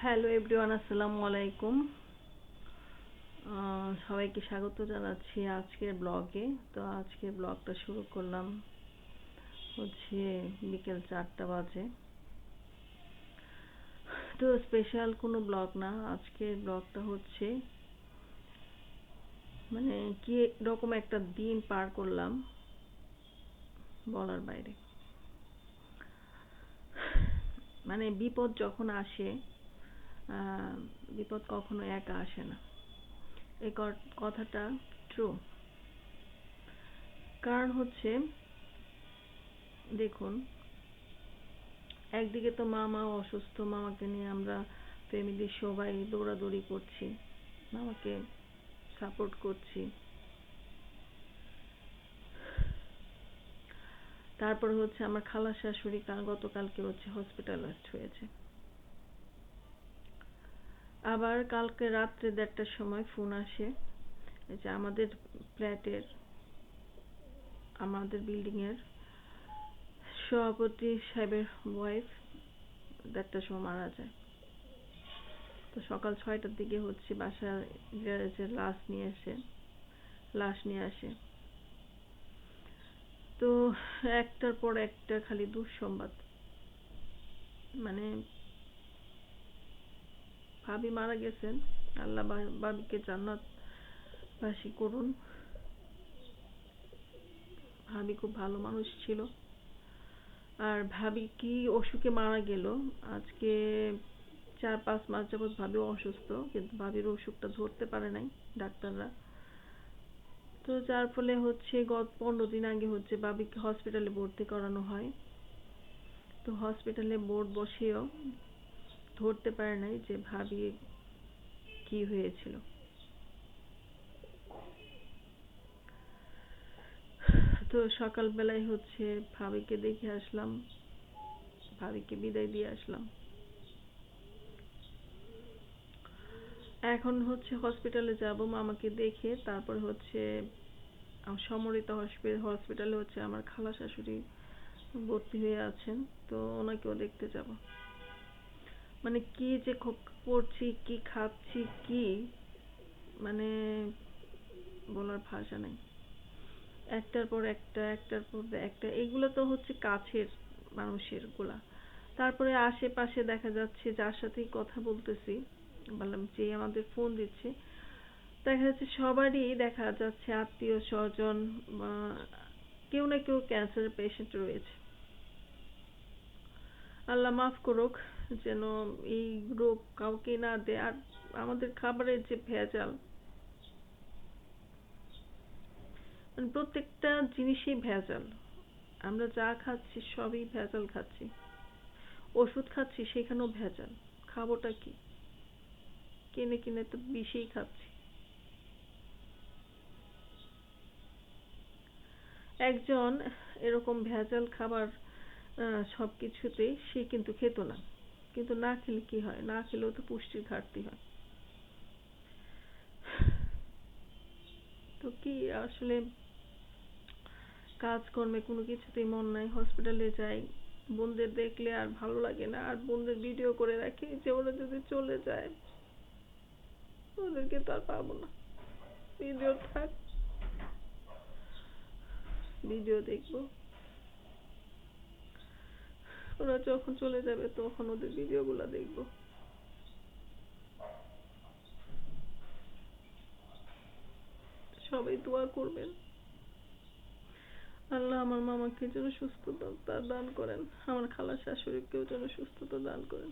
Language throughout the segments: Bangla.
হ্যালো এভরিওয়ান, আসসালামু আলাইকুম। সবাইকে স্বাগত জানাচ্ছি আজকের ব্লগে। তো আজকের ব্লগটা শুরু করলাম হচ্ছে বিকেল 4টা বাজে। তো স্পেশাল কোনো ব্লগ না, আজকের ব্লগটা হচ্ছে মানে কি রকম একটা দিন পার করলাম বলার বাইরে। মানে বিপদ যখন আসে, বিপদ কখনো একা আসে না, এই কথাটা ট্রু। কারণ হচ্ছে দেখুন, একদিকে তো মামা অসুস্থ, মামাকে নিয়ে আমরা ফ্যামিলির সবাই দৌড়াদৌড়ি করছি, মামাকে সাপোর্ট করছি। তারপরে হচ্ছে আমার খালা শাশুড়ি গতকালকে হচ্ছে হসপিটালাইজড হয়েছে। আবার কালকে রাত্রে 1:30টার সময় ফোন আসে যে আমাদের ফ্ল্যাটের, আমাদের বিল্ডিং এর সভাপতি সাহেবের ওয়াইফ 1:30টার সময় মারা যায়। তো সকাল 6টার দিকে হচ্ছে বাসার গ্যারেজে লাশ নিয়ে আসে। তো একটার পর একটা খালি দুঃসংবাদ। মানে ভাবি মারা গেছেন, আল্লাহ ভাবিকে জান্নাতবাসী করুন। ভাবি খুব ভালো মানুষ ছিল। আর ভাবি কি অসুখে মারা গেল, আজকে 4-5 মাস যাবৎ ভাবি অসুস্থ, কিন্তু ভাবির অসুখটা ধরতে পারে নাই ডাক্তাররা। তো যার ফলে হচ্ছে গত 15 দিন আগে হচ্ছে ভাবিকে হসপিটালে ভর্তি করানো হয়। তো হসপিটালে বোর্ড বসিয়েও ধরতে পারে নাই যে ভাবি কি হয়েছিল। তো সকালবেলায় হচ্ছে ভাবিকে দেখে আসলাম, ভাবিকে বিদায় দিয়ে আসলাম। এখন হচ্ছে হসপিটালে যাব মামাকে দেখে, তারপর হচ্ছে সমরিতা হসপিটালে হচ্ছে আমার খালা শাশুড়ি ভর্তি হয়ে আছেন, তো ওনাকেও দেখতে যাব। মানে কি যে পড়ছি, কি খাচ্ছি, কি মানে বলার ভাষা নাই। একটার পর একটা, একটার পর একটা, এগুলো তো হচ্ছে কাছের মানুষের গুলা। তারপরে আশেপাশে দেখা যাচ্ছে যার সাথেই কথা বলতেছি, বললাম যে আমাদের ফোন দিচ্ছে, দেখা যাচ্ছে সবারই দেখা যাচ্ছে আত্মীয় স্বজন কেউ না কেউ ক্যান্সারের পেশেন্ট রয়েছে। আল্লাহ মাফ করুক, যেন এই রোগ কাউকে না দেয়। আর আমাদের খাবারের যে ভেজাল, মানে প্রত্যেকটা জিনিসই ভেজাল। আমরা যা খাচ্ছি সবই ভেজাল খাচ্ছি। ওষুধ খাচ্ছি সেখানেও ভেজাল। খাবোটা কি? কিনে কিনে তো বিষই খাচ্ছি। একজন এরকম ভেজাল খাবার সবকিছুতে সে কিন্তু খেত না, কিন্তু না খেলে কি হয়? না খেলেও তো পুষ্টির ঘাটতি হয়। তো কি আসলে কাজকর্মে কোনো কিছুতেই মন নাই। হসপিটালে যাই, বোনদের দেখলে আর ভালো লাগে না। আর বোনদের ভিডিও করে রাখি যে ওরা যদি চলে যায় ওদেরকে তো আর পাবো না। ভিডিও থাক, ভিডিও দেখবো। ওরা যখন চলে যাবে তখন ওদের ভিডিওগুলো দেখবো। সবাই দোয়া করবেন, আল্লাহ আমার মামাকে যেন সুস্থতা দান করেন, আমার খালা শাশুড়িকেও যেন সুস্থতা দান করেন।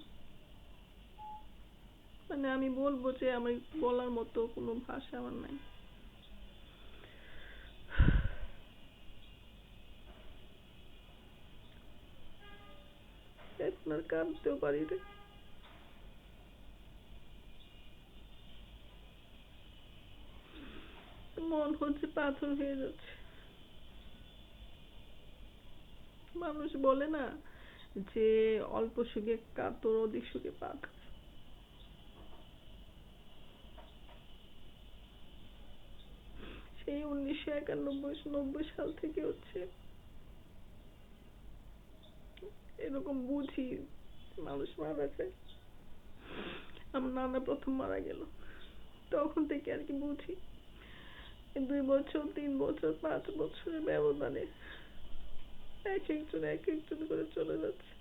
মানে আমি বলবো যে আমি বলার মতো কোনো ভাষা আমার নাই। এখন আর কাঁদতেও পারি রে। মন হচ্ছে পাথর হয়ে যাচ্ছে। মানুষ বলে না যে অল্প সুখে কাতর, অধিক সুখে পাথর। সেই 1991-90 সাল থেকে হচ্ছে এরকম বুঝি মানুষ মারা যায়। আমার নানা প্রথম মারা গেল, তখন থেকে আর কি বুঝি 2 বছর 3 বছর 5 বছরের ব্যবধানে এক একজন করে চলে যাচ্ছে।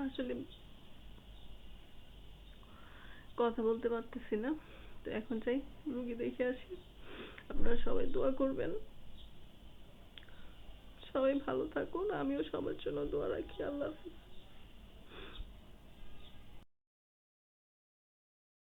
আসলে কথা বলতে পারতেছি না, তো এখন যাই রুগী দেখে আসি। আপনারা সবাই দোয়া করবেন, সবাই ভালো থাকুন, আমিও সবার জন্য দোয়া রাখি। আল্লাহ হাফেজ।